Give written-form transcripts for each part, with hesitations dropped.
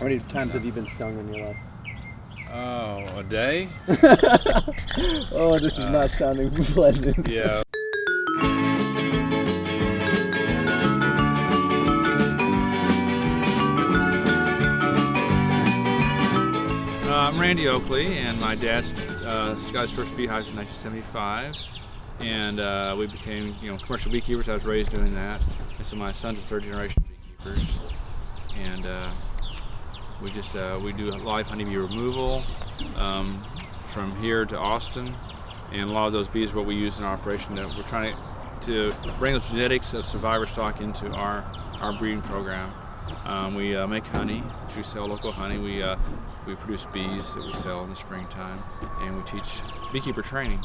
How many times have you been stung in your life? Oh, a day? Oh, this is not sounding pleasant. Yeah. I'm Randy Oakley, and my dad got his first beehives in 1975, and we became, commercial beekeepers. I was raised doing that, and so my son's a third-generation beekeepers, and we do live honeybee removal from here to Austin, and a lot of those bees are what we use in our operation. That we're trying to bring those genetics of survivor stock into our breeding program. We make honey, which we sell local honey. We produce bees that we sell in the springtime, and we teach beekeeper training.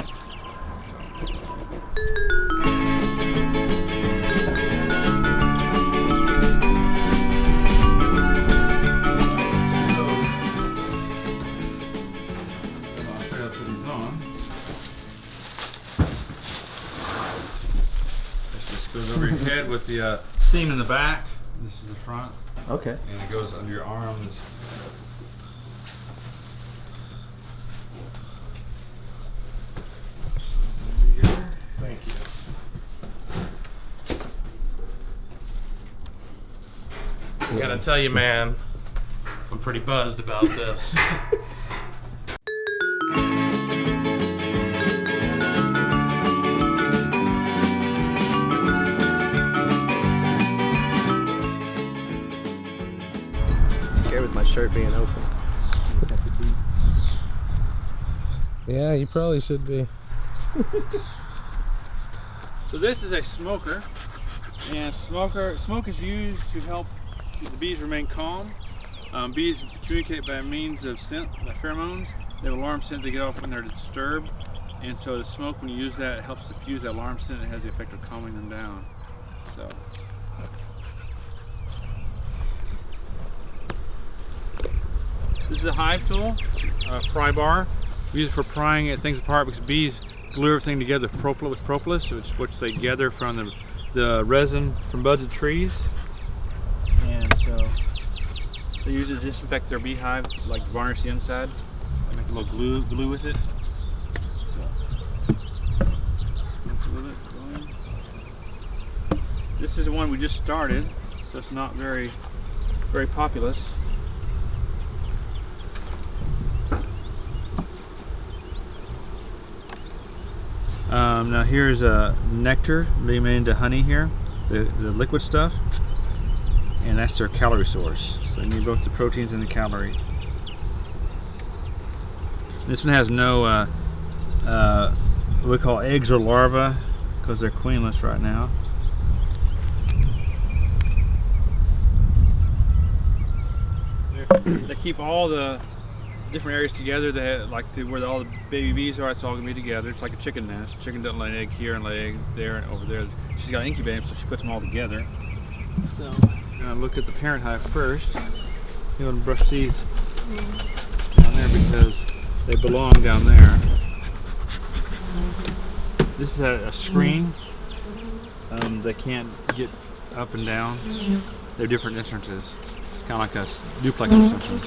This just goes over your head with the seam in the back. This is the front. Okay. And it goes under your arms. Thank you. I gotta tell you, man, I'm pretty buzzed about this. Scared with my shirt being open. Yeah, you probably should be. So this is a smoker, and smoke is used to help the bees remain calm. Bees communicate by means of scent, by pheromones. They have alarm scent they get off when they're disturbed, and so the smoke, when you use that, it helps diffuse that alarm scent. It has the effect of calming them down. So. This is a hive tool, a pry bar. We use it for prying things apart because bees glue everything together with propolis, which they gather from the resin from buds of trees. And so they use it to disinfect their beehive, like varnish the inside. They make a little glue with it. So, this is the one we just started, so it's not very populous. Now here's a nectar being made into honey here, the liquid stuff, and that's their calorie source. So you need both the proteins and the calorie. This one has no what we call eggs or larvae because they're queenless right now. They keep all the different areas together. Where all the baby bees are, it's all gonna be together. It's like a chicken nest. Chicken doesn't lay an egg here and lay an egg there and over there. She's got incubators, so she puts them all together. So I'm gonna look at the parent hive first. You want to brush these down there because they belong down there. This is a screen. They can't get up and down. They're different entrances. Kind of like a duplex or something.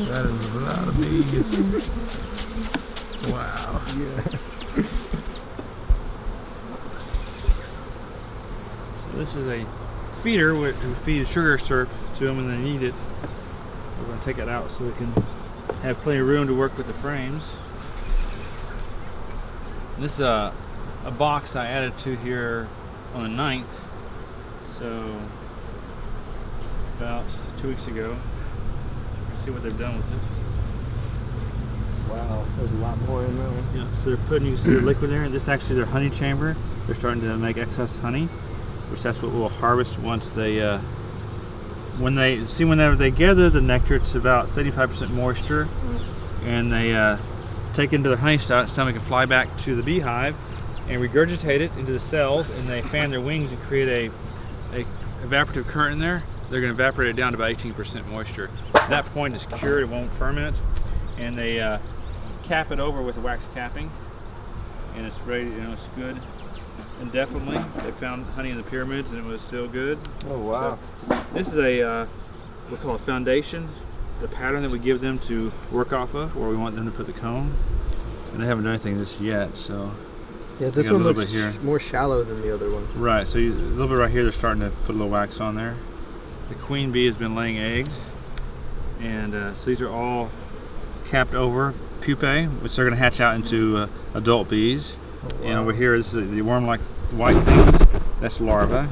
That is a lot of bees. Wow. Yeah. So this is a feeder where we feed sugar syrup to them and they eat it. We're going to take it out so we can have plenty of room to work with the frames. And this is a box I added to here on the 9th. So about 2 weeks ago. You can see what they've done with it. Wow, there's a lot more in that one. Yeah, so they're putting, you can see the liquid there. This is actually their honey chamber. They're starting to make excess honey, which that's what we'll harvest once they, whenever they gather the nectar, it's about 75% moisture, and they take it into the honey stomach and fly back to the beehive and regurgitate it into the cells, and they fan their wings and create a evaporative current in there. They're going to evaporate it down to about 18% moisture. At that point it's cured, it won't ferment, and they cap it over with a wax capping, and it's ready, it's good. indefinitely. They found honey in the pyramids and it was still good. Oh wow. This is a we call a foundation, the pattern that we give them to work off of, where we want them to put the comb. And they haven't done anything this yet, so. Yeah, this got a one little looks bit here. more shallow than the other one. Right, so a little bit right here, they're starting to put a little wax on there. The queen bee has been laying eggs, and so these are all capped over pupae, which they're going to hatch out into adult bees. Oh, wow. And over here is the worm-like white things. That's larvae.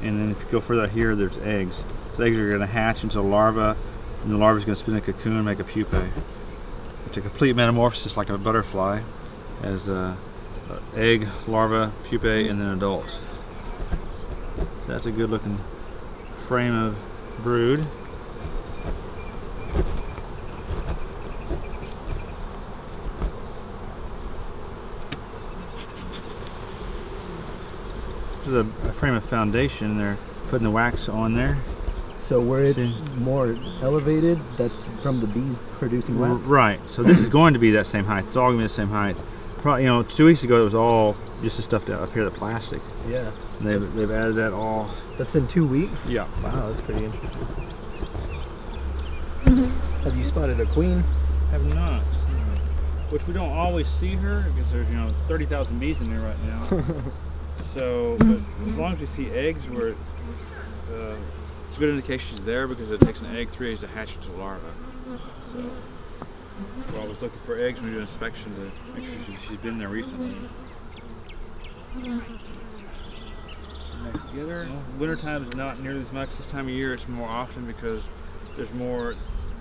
And then if you go further here, there's eggs. So eggs are going to hatch into larvae, and the larvae is going to spin in a cocoon and make a pupae. It's a complete metamorphosis, like a butterfly, as egg, larva, pupae, and then adult. So that's a good-looking frame of brood. This is a frame of foundation. They're putting the wax on there. So where it's See? more elevated, that's from the bees producing wax? Right. So this is going to be that same height. It's all going to be the same height. Probably, 2 weeks ago it was all just the stuff up here, the plastic. Yeah. And they've added that all. That's in 2 weeks? Yeah. Wow, that's pretty interesting. Have you spotted a queen? Have not. Which we don't always see her because there's 30,000 bees in there right now. So, but as long as we see eggs, it's a good indication she's there, because it takes an egg 3 days to hatch into a larva. So we're always looking for eggs when we do an inspection to make sure she's been there recently. Together. Wintertime is not nearly as much. This time of year it's more often because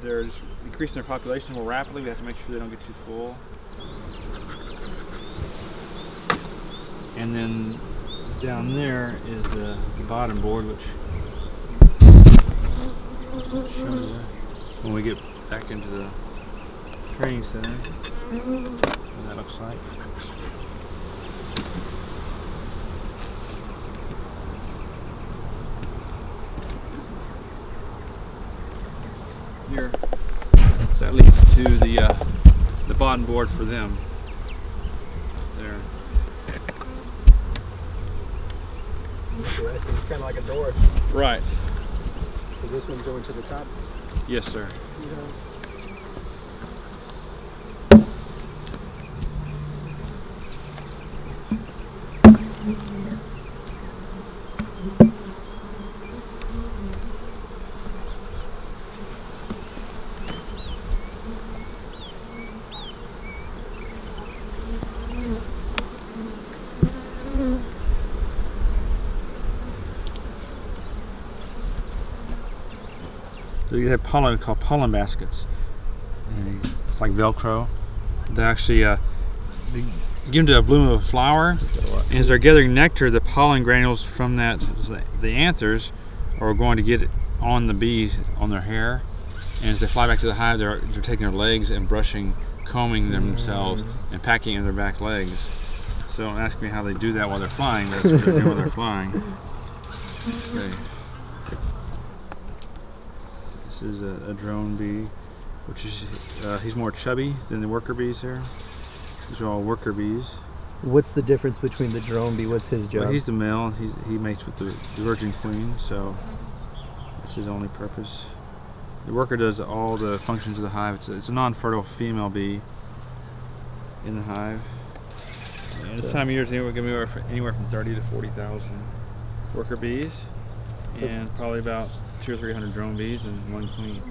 they're increasing their population more rapidly. We have to make sure they don't get too full. And then down there is the bottom board, which shows you when we get back into the training center what that looks like. Here, so that leads to the bottom board for them. There. Interesting. It's kind of like a door. Right. So this one's going to the top? Yes, sir. So you have pollen called pollen baskets. And it's like Velcro. They actually they give them to a bloom of a flower, and as they're gathering nectar, the pollen granules from the anthers are going to get on the bees on their hair, and as they fly back to the hive, they're taking their legs and combing themselves and packing in their back legs. So don't ask me how they do that while they're flying. That's what they're doing while they're flying. Okay. This is a drone bee, which is he's more chubby than the worker bees here. These are all worker bees. What's the difference between the drone bee? What's his job? Well, he's the male. He mates with the virgin queen, so that's his only purpose. The worker does all the functions of the hive. It's a non-fertile female bee in the hive. And this time of year is anywhere from 30 to 40,000 worker bees, and probably about 200 or 300 drone bees and 1 queen.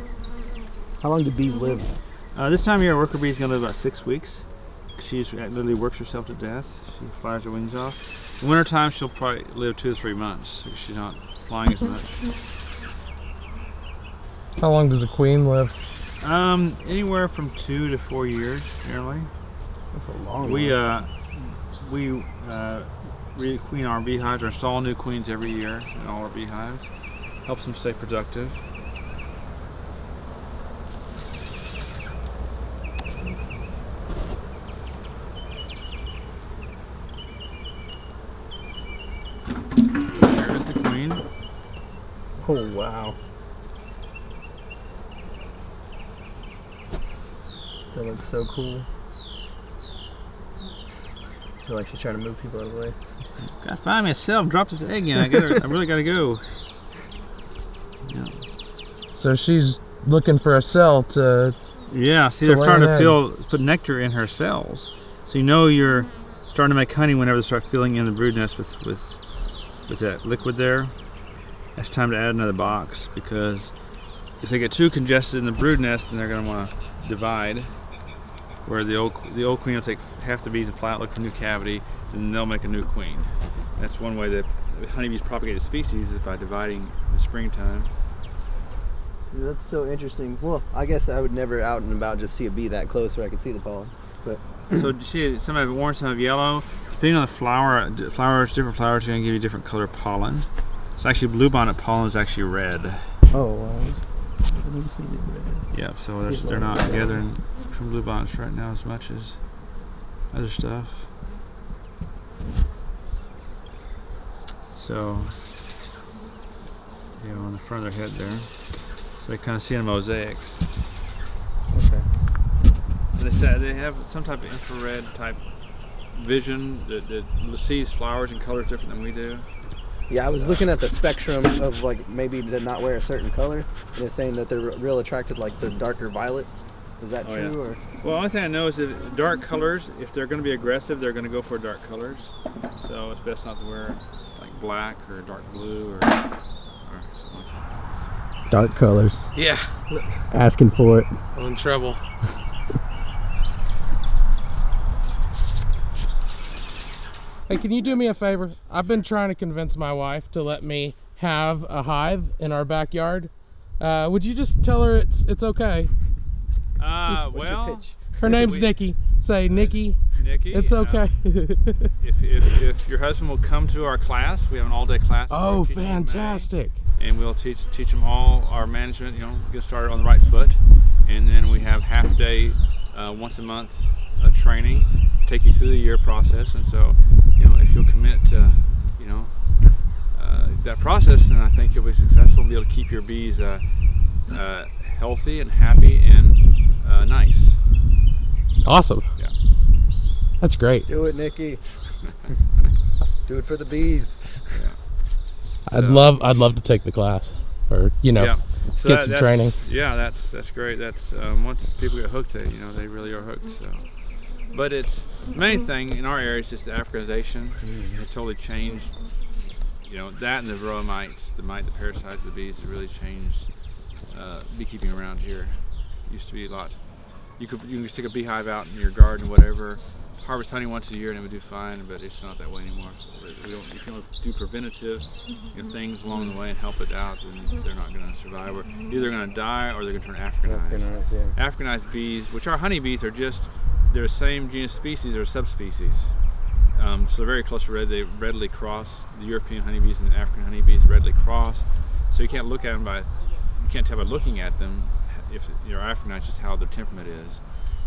How long do bees live? This time of year, a worker bee is going to live about 6 weeks. She literally works herself to death. She flies her wings off. In wintertime, she'll probably live 2 to 3 months because she's not flying as much. How long does a queen live? Anywhere from 2 to 4 years, generally. That's a long We one. re-queen our beehives, or install new queens every year in all our beehives. Helps them stay productive. There's the queen. Oh wow. That looks so cool. I feel like she's trying to move people out of the way. Gotta find me a cell. Dropped this egg in. I really gotta go. Yeah. So she's looking for a cell to. Yeah. See, To they're starting lay to an put nectar in her cells. So you know you're starting to make honey whenever they start filling in the brood nest with that liquid there. It's time to add another box, because if they get too congested in the brood nest, then they're going to want to divide. Where the old queen will take half the bees and fly out, look for a new cavity, and they'll make a new queen. That's one way that honeybees propagate the species, is by dividing in the springtime. That's so interesting. Well, I guess I would never out and about just see a bee that close where I could see the pollen. But So you see, some have orange, some have yellow. Depending on the flower, different flowers are going to give you different color pollen. So actually, bluebonnet pollen is actually red. oh wow. Let me see it. Yeah, so they're not gathering from bluebonnets right now as much as other stuff. So, on the front of their head there. So they kind of see in a mosaic. Okay. And they have some type of infrared type vision that sees flowers and colors different than we do. Yeah, I was looking at the spectrum of like maybe to not wear a certain color, and it's saying that they're real attracted like the darker violet. Is that Oh, true? yeah. Or Well, only thing I know is that dark colors, if they're going to be aggressive, they're going to go for dark colors. So it's best not to wear like black or dark blue or something like that. Dark colors. Yeah, Asking for it. I'm in trouble. Hey, can you do me a favor? I've been trying to convince my wife to let me have a hive in our backyard. Would you just tell her it's okay? what's your pitch? Her name's Nikki. Say, Nikki, Nikki, it's okay. if your husband will come to our class, we have an all-day class. Oh, we're teaching in May, fantastic. and we'll teach them all our management. Get started on the right foot, and then we have half-day, once a month training, take you through the year process. And so, if you'll commit to, that process, then I think you'll be successful and be able to keep your bees healthy and happy and nice. Awesome. Yeah. That's great. Do it, Nikki. Do it for the bees. Yeah. I'd love to take the class, or Yeah. So get some training. Yeah, that's great. That's once people get hooked, they really are hooked. So, but it's the main thing in our area is just the Africanization. It's totally changed. That and the varroa mites, the parasites of the bees, have really changed beekeeping around here. Used to be a lot. You can just take a beehive out in your garden, whatever, harvest honey once a year, and it would do fine. But it's not that way anymore. You can do preventative things along the way and help it out, and they're not going to survive. Or either going to die or they're going to turn Africanized. Yeah. Africanized bees, which are honeybees, they're the same genus species or subspecies. So they're very close to red. They readily cross. The European honeybees and the African honeybees readily cross. So you can't look at them you can't tell by looking at them if you're Africanized just how their temperament is.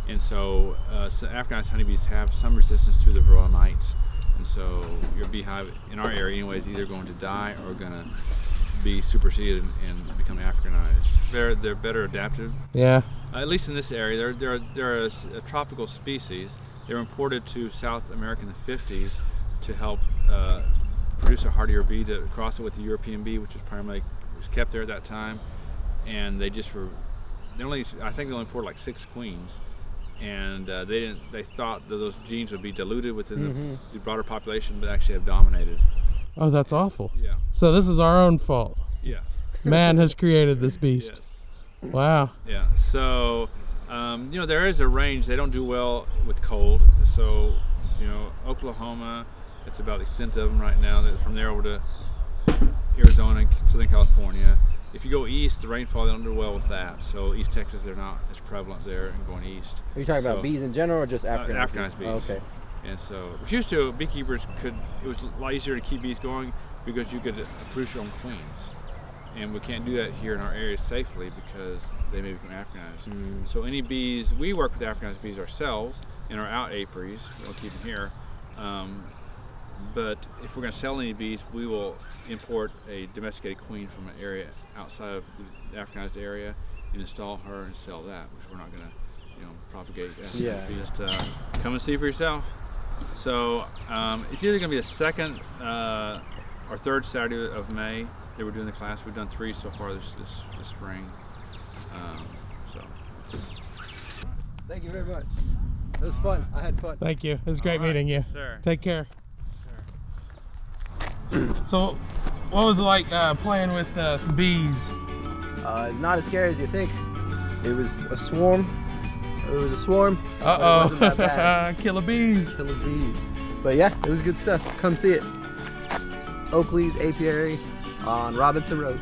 And so, Africanized honeybees have some resistance to the varroa mites. And so your beehive in our area anyway is either going to die or going to be superseded and become Africanized. They're better adaptive. Yeah. At least in this area, they're a tropical species. They were imported to South America in the 50s to help produce a hardier bee to cross it with the European bee, which was kept there at that time. And I think they only imported like 6 queens, and they thought that those genes would be diluted within the broader population, but actually have dominated. Oh, that's awful. Yeah. So this is our own fault. Yeah. Man has created this beast. Yes. Wow. Yeah. So, there is a range. They don't do well with cold. So, Oklahoma, it's about the extent of them right now. From there over to Arizona, Southern California. If you go east, the rainfall, they don't do well with that. So East Texas, they're not as prevalent there and going east. Are you talking about bees in general or just Africanized bees? Africanized bees. Oh, okay. And so, which used to, beekeepers it was a lot easier to keep bees going because you could produce your own queens. And we can't do that here in our area safely because they may become Africanized. So any bees, we work with Africanized bees ourselves in our out apiaries, we'll keep them here. But if we're going to sell any bees, we will import a domesticated queen from an area outside of the Africanized area and install her and sell that, which we're not going to, propagate. Yeah. Just come and see for yourself. So it's either going to be the second or third Saturday of May that we're doing the class. We've done 3 so far this spring. So. Thank you very much. It was fun. I had fun. Thank you. It was great meeting you. Sir. Take care. So, what was it like playing with some bees? It's not as scary as you think. It was a swarm. It was a swarm. but Uh-oh. It wasn't that bad. Killer bees. Killer bees. But yeah, it was good stuff. Come see it. Oakley's Apiary on Robinson Road.